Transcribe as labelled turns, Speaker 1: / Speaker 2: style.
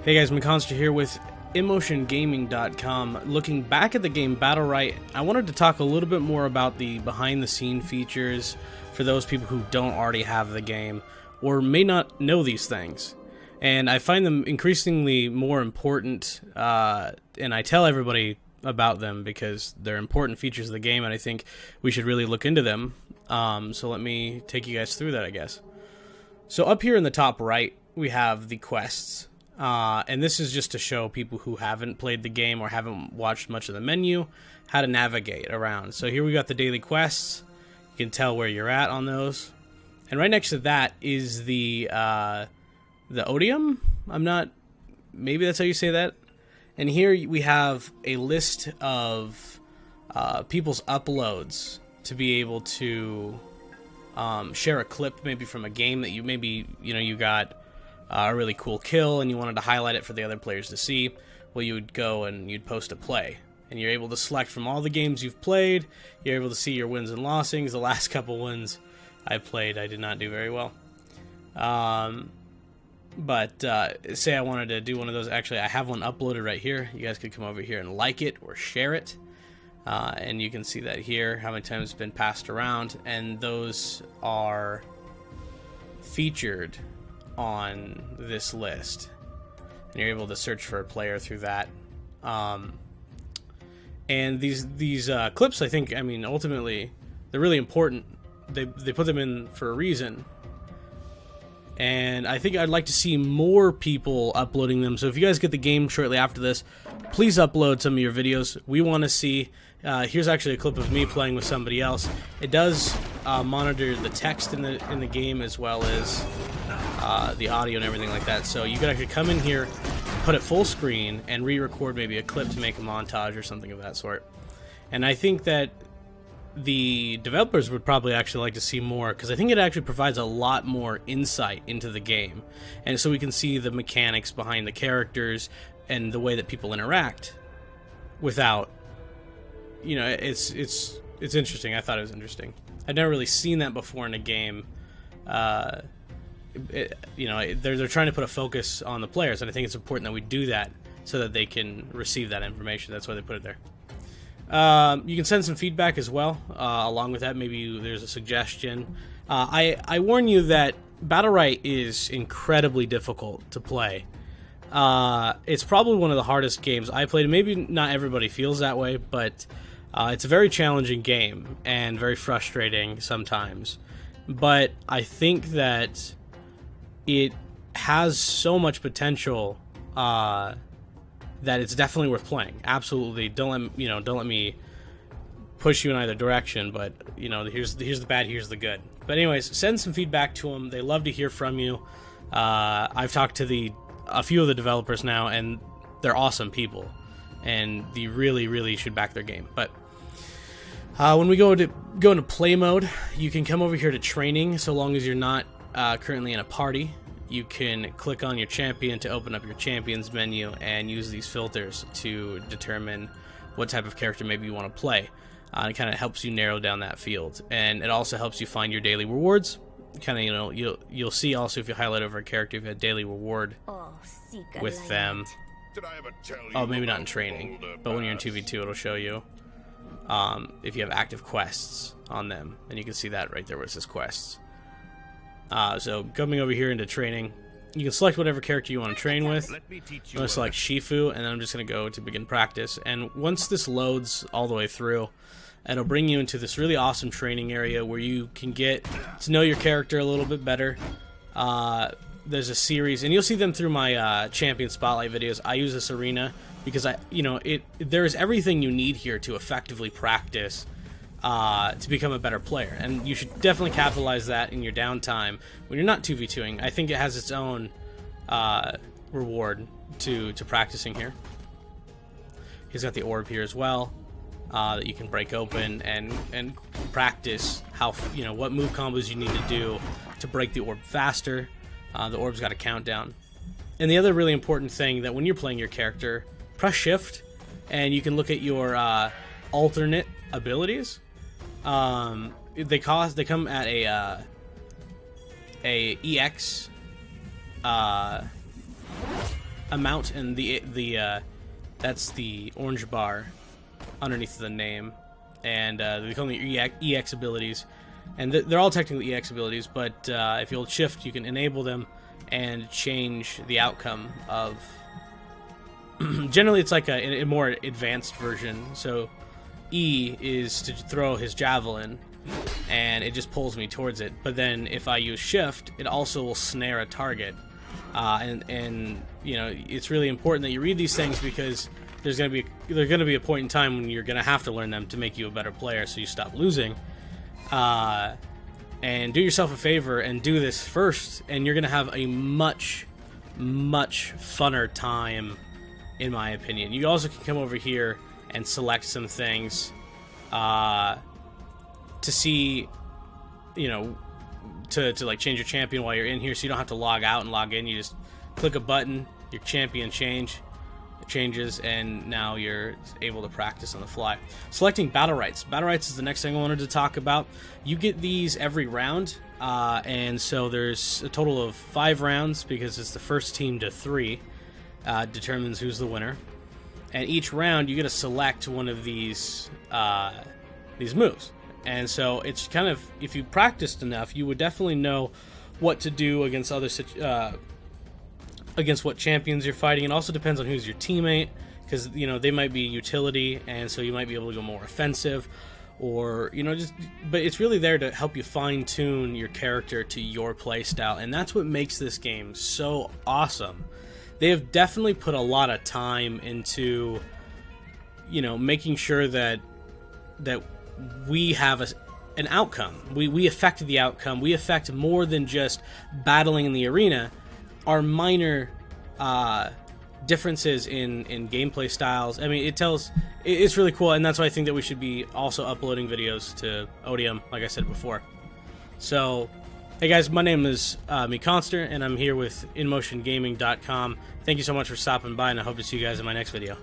Speaker 1: Hey guys, MeKonster here with emotiongaming.com. Looking back at the game Battlerite, I wanted to talk a little bit more about the behind-the-scene features for those people who don't already have the game or may not know these things. And I find them increasingly more important, and I tell everybody about them because they're important features of the game, and I think we should really look into them. So let me take you guys through that, I guess. So up here in the top right, we have the quests. And this is just to show people who haven't played the game or haven't watched much of the menu how to navigate around. So here we got the daily quests. You can tell where you're at on those. And right next to that is the odium. Maybe that's how you say that. And here we have a list of people's uploads to be able to share a clip maybe from a game that you got a really cool kill and you wanted to highlight it for the other players to see. Well, you would go and you'd post a play, and you're able to select from all the games you've played. You're able to see your wins and losings. The last couple ones I played, I did not do very well. But say I wanted to do one of those. Actually, I have one uploaded right here. You guys could come over here and like it or share it. And you can see that here, how many times it's been passed around. And those are featured on this list. And you're able to search for a player through that. And these clips, I think, ultimately, they're really important. They put them in for a reason. And I think I'd like to see more people uploading them. So if you guys get the game shortly after this, please upload some of your videos. We want to see. Here's actually a clip of me playing with somebody else. It does monitor the text in the game as well as the audio and everything like that. So you could actually come in here, put it full screen, and re-record maybe a clip to make a montage or something of that sort. And I think that the developers would probably actually like to see more, because I think it actually provides a lot more insight into the game, and so we can see the mechanics behind the characters and the way that people interact without, it's interesting. I thought it was interesting. I'd never really seen that before in a game. They're trying to put a focus on the players, and I think it's important that we do that so that they can receive that information. That's why they put it there. You can send some feedback as well. Along with that, maybe there's a suggestion. I warn you that Battlerite is incredibly difficult to play. It's probably one of the hardest games I played. Maybe not everybody feels that way, but it's a very challenging game and very frustrating sometimes. But I think that it has so much potential that it's definitely worth playing. Absolutely. Don't let me push you in either direction, but here's the bad, here's the good. But anyways, send some feedback to them. They love to hear from you. I've talked to a few of the developers now, and they're awesome people, and you really, really should back their game. But when we go into play mode, you can come over here to training. So long as you're not currently in a party, you can click on your champion to open up your champions menu and use these filters to determine what type of character maybe you want to play. It kind of helps you narrow down that field, and it also helps you find your daily rewards. Kind of, you'll see also if you highlight over a character if you have a daily reward with them. Oh, maybe not in training, but when you're in 2v2, it'll show you if you have active quests on them, and you can see that right there where it says quests. So coming over here into training, you can select whatever character you want to train with. I'm going to select Shifu, and then I'm just going to go to begin practice. And once this loads all the way through, it'll bring you into this really awesome training area where you can get to know your character a little bit better. There's a series, and you'll see them through my champion spotlight videos. I use this arena because there's everything you need here to effectively practice to become a better player, and you should definitely capitalize that in your downtime when you're not 2v2ing. I think it has its own reward to practicing here. He's got the orb here as well that you can break open and practice what move combos you need to do to break the orb faster. The orb's got a countdown. And the other really important thing that when you're playing your character, press shift and you can look at your alternate abilities. They come at a EX amount, and that's the orange bar underneath the name, and they call them EX abilities, and they're all technically EX abilities, but if you hold shift, you can enable them and change the outcome of... Generally, it's like a more advanced version. So E is to throw his javelin, and it just pulls me towards it. But then if I use shift, it also will snare a target. And you know, it's really important that you read these things, because there's gonna be a point in time when you're gonna have to learn them to make you a better player, so you stop losing. And do yourself a favor and do this first, and you're gonna have a much funner time, in my opinion. You also can come over here and select some things to see, you know, to like change your champion while you're in here, so you don't have to log out and log in. You just click a button, your champion changes, and now you're able to practice on the fly. Selecting Battlerites. Battlerites is the next thing I wanted to talk about. You get these every round, and so there's a total of 5 rounds, because it's the first team to 3 determines who's the winner. And each round you get to select one of these moves. And so it's kind of, if you practiced enough, you would definitely know what to do against against what champions you're fighting. It also depends on who's your teammate, because, you know, they might be utility, and so you might be able to go more offensive, or, you know, but it's really there to help you fine-tune your character to your play style, and that's what makes this game so awesome. They have definitely put a lot of time into, you know, making sure that we have an outcome. We affect the outcome. We affect more than just battling in the arena. Our minor differences in gameplay styles. I mean, it's really cool, and that's why I think that we should be also uploading videos to Odium, like I said before. So, hey guys, my name is MeKonster, and I'm here with InMotionGaming.com. Thank you so much for stopping by, and I hope to see you guys in my next video.